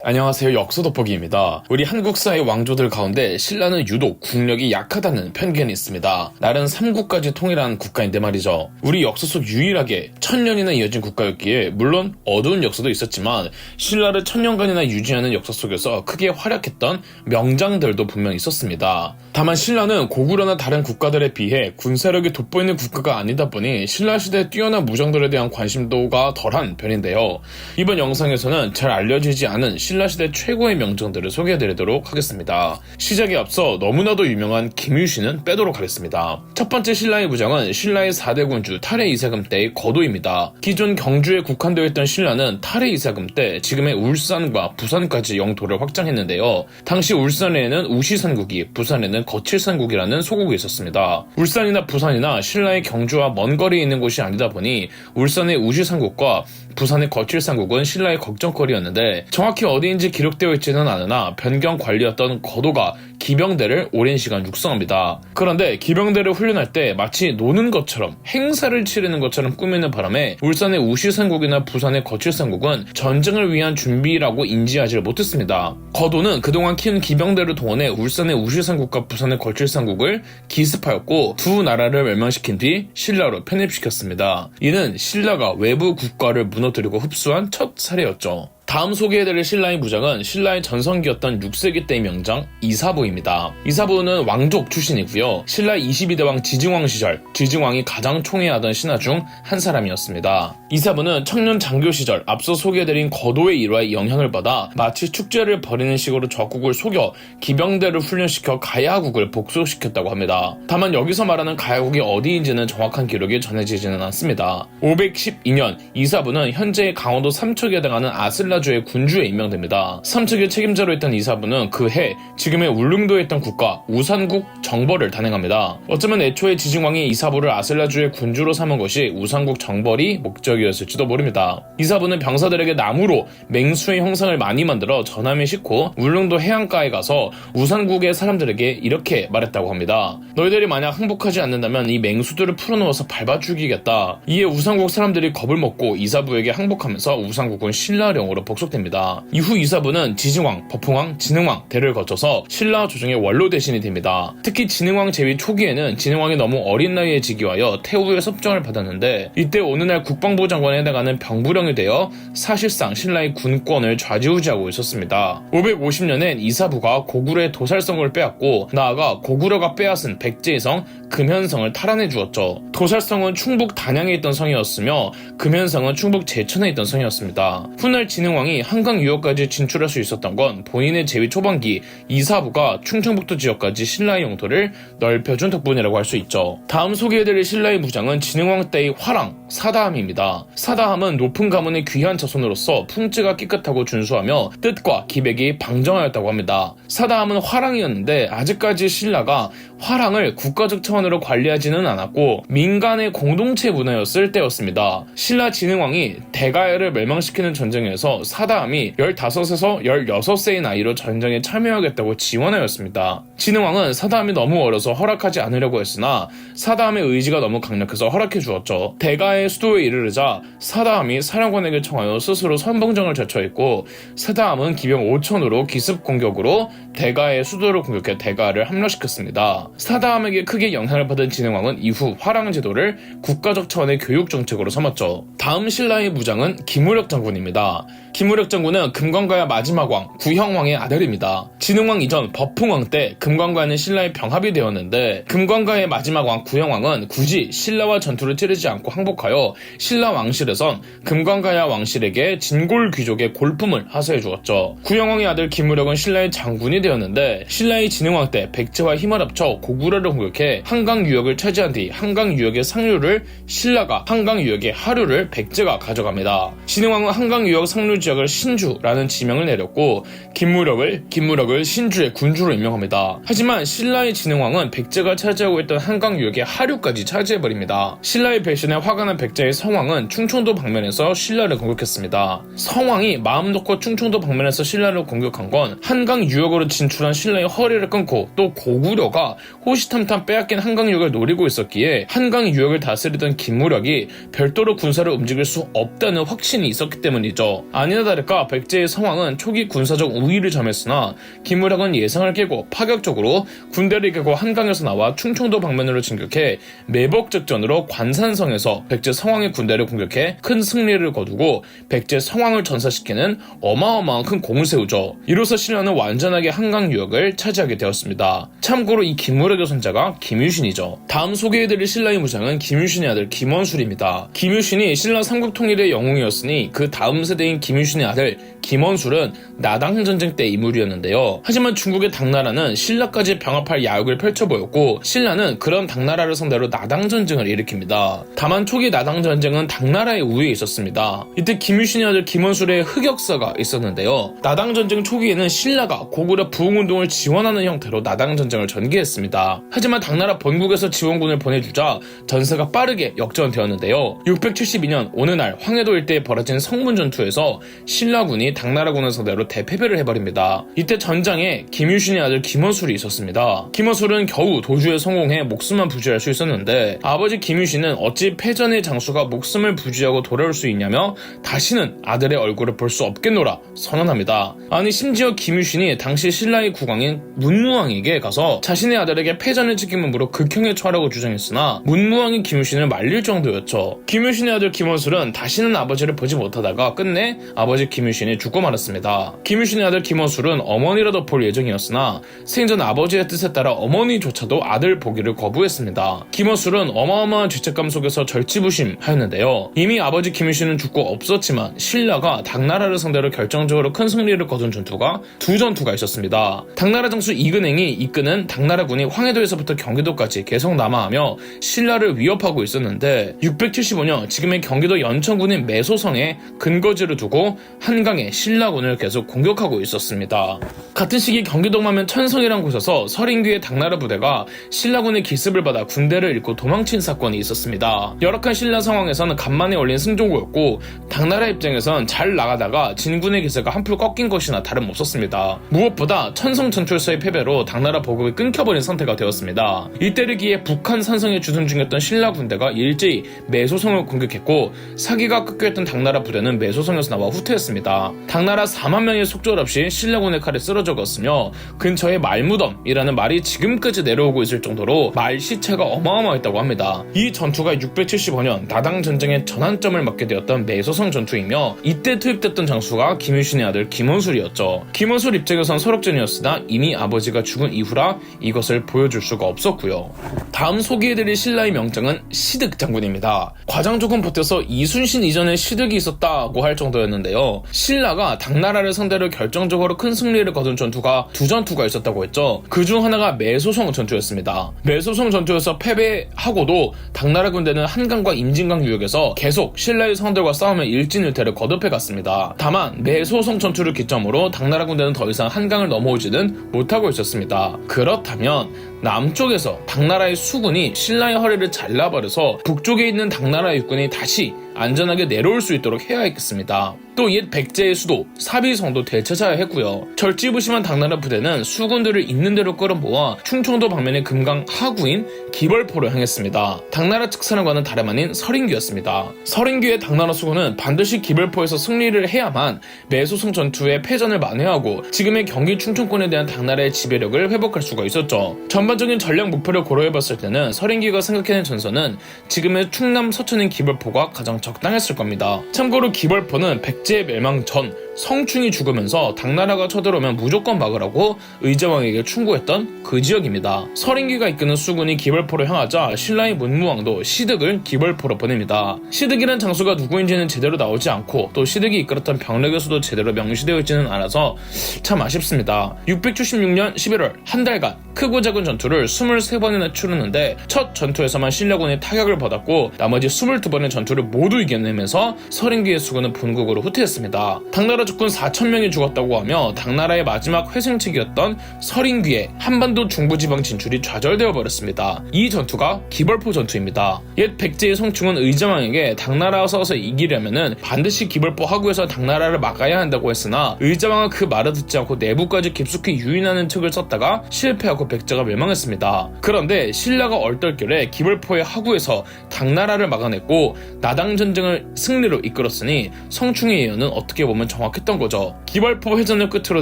안녕하세요. 역사 돋보기입니다. 우리 한국사의 왕조들 가운데 신라는 유독 국력이 약하다는 편견이 있습니다. 나름 삼국까지 통일한 국가인데 말이죠. 우리 역사 속 유일하게 1000년이나 이어진 국가였기에 물론 어두운 역사도 있었지만 신라를 1000년간이나 유지하는 역사 속에서 크게 활약했던 명장들도 분명 있었습니다. 다만 신라는 고구려나 다른 국가들에 비해 군사력이 돋보이는 국가가 아니다 보니 신라시대의 뛰어난 무장들에 대한 관심도가 덜한 편인데요. 이번 영상에서는 잘 알려지지 않은 신라시대 최고의 명장들을 소개해드리도록 하겠습니다. 시작에 앞서 너무나도 유명한 김유신은 빼도록 하겠습니다. 첫 번째 신라의 무장은 신라의 4대 군주 탈해 이세금 때의 거도입니다. 기존 경주에 국한되어 있던 신라는 탈해 이세금 때 지금의 울산과 부산까지 영토를 확장했는데요. 당시 울산에는 우시산국이, 부산에는 거칠산국이라는 소국이 있었습니다. 울산이나 부산이나 신라의 경주와 먼 거리에 있는 곳이 아니다 보니 울산의 우시산국과 부산의 거칠산국은 신라의 걱정거리였는데 정확히 어디인지 기록되어 있지는 않으나 변경 관리였던 거도가 기병대를 오랜 시간 육성합니다. 그런데 기병대를 훈련할 때 마치 노는 것처럼 행사를 치르는 것처럼 꾸미는 바람에 울산의 우시산국이나 부산의 거칠산국은 전쟁을 위한 준비라고 인지하지 못했습니다. 거도는 그동안 키운 기병대를 동원해 울산의 우시산국과 부산의 거칠산국을 기습하였고 두 나라를 멸망시킨 뒤 신라로 편입시켰습니다. 이는 신라가 외부 국가를 무너뜨리고 흡수한 첫 사례였죠. 다음 소개해드릴 신라의 무장은 신라의 전성기였던 6세기 때의 명장 이사부입니다. 이사부는 왕족 출신이고요. 신라 22대 왕 지증왕 시절 지증왕이 가장 총애하던 신하 중 한 사람이었습니다. 이사부는 청년 장교 시절 앞서 소개해드린 거도의 일화에 영향을 받아 마치 축제를 벌이는 식으로 적국을 속여 기병대를 훈련시켜 가야국을 복속시켰다고 합니다. 다만 여기서 말하는 가야국이 어디인지는 정확한 기록이 전해지지는 않습니다. 512년 이사부는 현재의 강원도 삼척에 해당하는 아슬라주의 군주에 임명됩니다. 삼척의 책임자로 있던 이사부는 그 해 지금의 울릉도에 있던 국가 우산국 정벌을 단행합니다. 어쩌면 애초에 지증왕이 이사부를 아슬라주의 군주로 삼은 것이 우산국 정벌이 목적이었을지도 모릅니다. 이사부는 병사들에게 나무로 맹수의 형상을 많이 만들어 전함에 싣고 울릉도 해안가에 가서 우산국의 사람들에게 이렇게 말했다고 합니다. 너희들이 만약 항복하지 않는다면 이 맹수들을 풀어놓아서 밟아 죽이겠다. 이에 우산국 사람들이 겁을 먹고 이사부에게 항복하면서 우산국은 신라령으로 복속됩니다. 이후 이사부는 지증왕, 법흥왕, 진흥왕 대를 거쳐서 신라 조정의 원로 대신이 됩니다. 특히 진흥왕 제위 초기에는 진흥왕이 너무 어린 나이에 즉위하여 태후의 섭정을 받았는데 이때 어느 날 국방부 장관에 해당하는 병부령이 되어 사실상 신라의 군권을 좌지우지하고 있었습니다. 550년엔 이사부가 고구려의 도살성을 빼앗고 나아가 고구려가 빼앗은 백제의 성 금현성을 탈환해 주었죠. 도살성은 충북 단양에 있던 성이었으며 금현성은 충북 제천에 있던 성이었습니다. 훗날 진흥왕이 한강 유역까지 진출할 수 있었던 건 본인의 제위 초반기 이사부가 충청북도 지역까지 신라의 영토를 넓혀준 덕분이라고 할 수 있죠. 다음 소개해드릴 신라의 무장은 진흥왕 때의 화랑, 사다함입니다. 사다함은 높은 가문의 귀한 자손으로서 풍지가 깨끗하고 준수하며 뜻과 기백이 방정하였다고 합니다. 사다함은 화랑이었는데 아직까지 신라가 화랑을 국가적 차원으로 관리하지는 않았고 민간의 공동체 문화였을 때였습니다. 신라 진흥왕이 대가야를 멸망시키는 전쟁에서 사다함이 15에서 16세의 나이로 전쟁에 참여하겠다고 지원하였습니다. 진흥왕은 사다함이 너무 어려서 허락하지 않으려고 했으나 사다함의 의지가 너무 강력해서 허락해 주었죠. 대가의 수도에 이르르자 사다함이 사령관에게 청하여 스스로 선봉정을 자처했고 사다함은 기병 5천으로 기습 공격으로 대가의 수도를 공격해 대가를 함락시켰습니다. 사다함에게 크게 영향을 받은 진흥왕은 이후 화랑 제도를 국가적 차원의 교육 정책으로 삼았죠. 다음 신라의 무장은 김우력 장군입니다. 김우력 장군은 금관가야 마지막 왕, 구형왕의 아들입니다. 진흥왕 이전 법흥왕 때 금관가는 신라의 병합이 되었는데 금관가의 마지막 왕 구형왕은 굳이 신라와 전투를 치르지 않고 항복하여 신라 왕실에선 금관가야 왕실에게 진골 귀족의 골품을 하사해 주었죠. 구형왕의 아들 김우력은 신라의 장군이 되었는데 신라의 진흥왕 때 백제와 힘을 합쳐 고구려를 공격해 한강 유역을 차지한 뒤 한강 유역의 상류를 신라가, 한강 유역의 하류를 백제가 가져갑니다. 진흥왕은 한강 유역 상류 지역을 신주라는 지명을 내렸고 김무력을 신주의 군주로 임명합니다. 하지만 신라의 진흥왕은 백제가 차지하고 있던 한강 유역의 하류까지 차지해버립니다. 신라의 배신에 화가 난 백제의 성왕은 충청도 방면에서 신라를 공격했습니다. 성왕이 마음 놓고 충청도 방면에서 신라를 공격한 건 한강 유역으로 진출한 신라의 허리를 끊고 또 고구려가 호시탐탐 빼앗긴 한강 유역을 노리고 있었기에 한강 유역을 다스리던 김무력이 별도로 군사를 움직일 수 없다는 확신이 있었기 때문이죠. 아니나 다를까 백제의 상황은 초기 군사적 우위를 점했으나 김우량은 예상을 깨고 파격적으로 군대를 이끌고 한강에서 나와 충청도 방면으로 진격해 매복작전으로 관산성에서 백제 성왕의 군대를 공격해 큰 승리를 거두고 백제 성왕을 전사시키는 어마어마한 큰 공을 세우죠. 이로써 신라는 완전하게 한강 유역을 차지하게 되었습니다. 참고로 이 김우량의 손자가 김유신이죠. 다음 소개해드릴 신라의 무장은 김유신의 아들 김원술입니다. 김유신이 신라 삼국 통일의 영웅이었으니 그 다음 세대인 김유신의 아들 김원술은 나당전쟁 때 인물이었는데요. 하지만 중국의 당나라는 신라까지 병합할 야욕을 펼쳐보였고 신라는 그런 당나라를 상대로 나당전쟁을 일으킵니다. 다만 초기 나당전쟁은 당나라의 우위에 있었습니다. 이때 김유신의 아들 김원술의 흑역사가 있었는데요. 나당전쟁 초기에는 신라가 고구려 부흥운동을 지원하는 형태로 나당전쟁을 전개했습니다. 하지만 당나라 본국에서 지원군을 보내주자 전세가 빠르게 역전되었는데요. 672년 어느 날 황해도 일대에 벌어진 성문전투에서 신라군이 당나라군을 상대로 대패배를 해버립니다. 이때 전장에 김유신의 아들 김원술이 있었습니다. 김원술은 겨우 도주에 성공해 목숨만 부지할 수 있었는데 아버지 김유신은 어찌 패전의 장수가 목숨을 부지하고 돌아올 수 있냐며 다시는 아들의 얼굴을 볼 수 없겠노라 선언합니다. 아니 심지어 김유신이 당시 신라의 국왕인 문무왕에게 가서 자신의 아들에게 패전의 책임으로 극형에 처하라고 주장했으나 문무왕이 김유신을 말릴 정도였죠. 김유신의 아들 김원술은 다시는 아버지를 보지 못하다가 끝내 아버지 김유신이 죽고 말았습니다. 김유신의 아들 김원술은 어머니라도 볼 예정이었으나 생전 아버지의 뜻에 따라 어머니조차도 아들 보기를 거부했습니다. 김원술은 어마어마한 죄책감 속에서 절치부심하였는데요. 이미 아버지 김유신은 죽고 없었지만 신라가 당나라를 상대로 결정적으로 큰 승리를 거둔 전투가 두 전투가 있었습니다. 당나라 장수 이근행이 이끄는 당나라군이 황해도에서부터 경기도까지 계속 남하하며 신라를 위협하고 있었는데 675년 지금의 경기도 연천군인 매소성에 근거지를 두고 한강에 신라군을 계속 공격하고 있었습니다. 같은 시기 경기도마면 천성이란 곳에서 서린귀의 당나라 부대가 신라군의 기습을 받아 군대를 잃고 도망친 사건이 있었습니다. 열악한 신라 상황에서는 간만에 올린 승종구였고 당나라 입장에선 잘 나가다가 진군의 기세가 한풀 꺾인 것이나 다름없었습니다. 무엇보다 천성 전투에서의 패배로 당나라 보급이 끊겨버린 상태가 되었습니다. 이때르기에 북한 산성에 주둔 중이었던 신라 군대가 일제히 매소성을 공격했고 사기가 꺾여있던 당나라 부대는 매소성에서 나와 후퇴했습니다. 당나라 4만 명의 속절없이 신라군의 칼에 쓰러졌으며 근처에 말무덤이라는 말이 지금까지 내려오고 있을 정도로 말 시체가 어마어마했다고 합니다. 이 전투가 675년 나당 전쟁의 전환점을 맞게 되었던 매소성 전투이며 이때 투입됐던 장수가 김유신의 아들 김원술이었죠. 김원술 입장에선 설욕전이었으나 이미 아버지가 죽은 이후라 이것을 보여줄 수가 없었고요. 다음 소개해드릴 신라의 명장은 시득 장군입니다. 과장 조금 버텨서 이순신 이전에 시득이 있었다고 할 정도였는데요. 신라가 당나라를 상대로 결정적으로 큰 승리를 거둔 전투가 두 전투가 있었다고 했죠. 그중 하나가 매소성 전투였습니다. 매소성 전투에서 패배하고도 당나라 군대는 한강과 임진강 유역에서 계속 신라의 성들과 싸우며 일진일퇴를 거듭해갔습니다. 다만 매소성 전투를 기점으로 당나라 군대는 더 이상 한강을 넘어오지는 못하고 있었습니다. 그렇다면 남쪽에서 당나라의 수군이 신라의 허리를 잘라버려서 북쪽에 있는 당나라의 육군이 다시 안전하게 내려올 수 있도록 해야 했겠습니다. 또 옛 백제의 수도 사비성도 되찾아야 했고요. 절지부심한 당나라 부대는 수군들을 있는 대로 끌어모아 충청도 방면의 금강 하구인 기벌포로 향했습니다. 당나라 측 사령관은 다름 아닌 서린귀였습니다. 서린귀의 당나라 수군은 반드시 기벌포에서 승리를 해야만 매소성 전투의 패전을 만회하고 지금의 경기 충청권에 대한 당나라의 지배력을 회복할 수가 있었죠. 전반적인 전략 목표를 고려해봤을 때는 서린귀가 생각해낸 전선은 지금의 충남 서천인 기벌포가 가장 적당했을 겁니다. 참고로 기벌포는 백제의 멸망 전 성충이 죽으면서 당나라가 쳐들어오면 무조건 막으라고 의제왕에게 충고했던 그 지역입니다. 서린귀가 이끄는 수군이 기벌포로 향하자 신라의 문무왕도 시득을 기벌포로 보냅니다. 시득이란 장수가 누구인지는 제대로 나오지 않고 또 시득이 이끌었던 병력에서도 제대로 명시되어 있지는 않아서 참 아쉽습니다. 676년 11월 한 달간 크고 작은 전투를 23번이나 치르는데 첫 전투에서만 신라군이 타격을 받았고 나머지 22번의 전투를 모두 이겨내면서 서린귀의 수군은 본국으로 후퇴했습니다. 당나라 가족군 4,000명이 죽었다고 하며 당나라의 마지막 회생책이었던 서린귀의 한반도 중부지방 진출이 좌절되어 버렸습니다. 이 전투가 기벌포 전투입니다. 옛 백제의 성충은 의자왕에게 당나라와 싸워서 이기려면은 반드시 기벌포 하구에서 당나라를 막아야 한다고 했으나 의자왕은 그 말을 듣지 않고 내부까지 깊숙이 유인하는 책을 썼다가 실패하고 백제가 멸망했습니다. 그런데 신라가 얼떨결에 기벌포의 하구에서 당나라를 막아냈고 나당 전쟁을 승리로 이끌었으니 성충의 예언은 어떻게 보면 정확했던 거죠. 기벌포 회전을 끝으로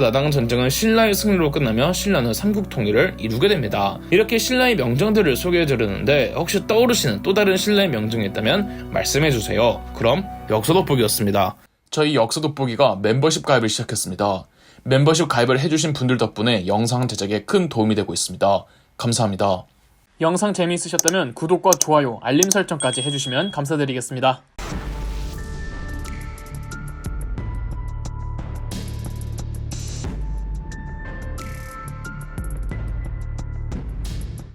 나당 전쟁은 신라의 승리로 끝나며 신라는 삼국 통일을 이루게 됩니다. 이렇게 신라의 명정들을 소개해드렸는데 혹시 떠오르시는 또 다른 신라의 명정이 있다면 말씀해주세요. 그럼 역사 돋보기였습니다. 저희 역사 돋보기가 멤버십 가입을 시작했습니다. 멤버십 가입을 해주신 분들 덕분에 영상 제작에 큰 도움이 되고 있습니다. 감사합니다. 영상 재미있으셨다면 구독과 좋아요, 알림 설정까지 해주시면 감사드리겠습니다.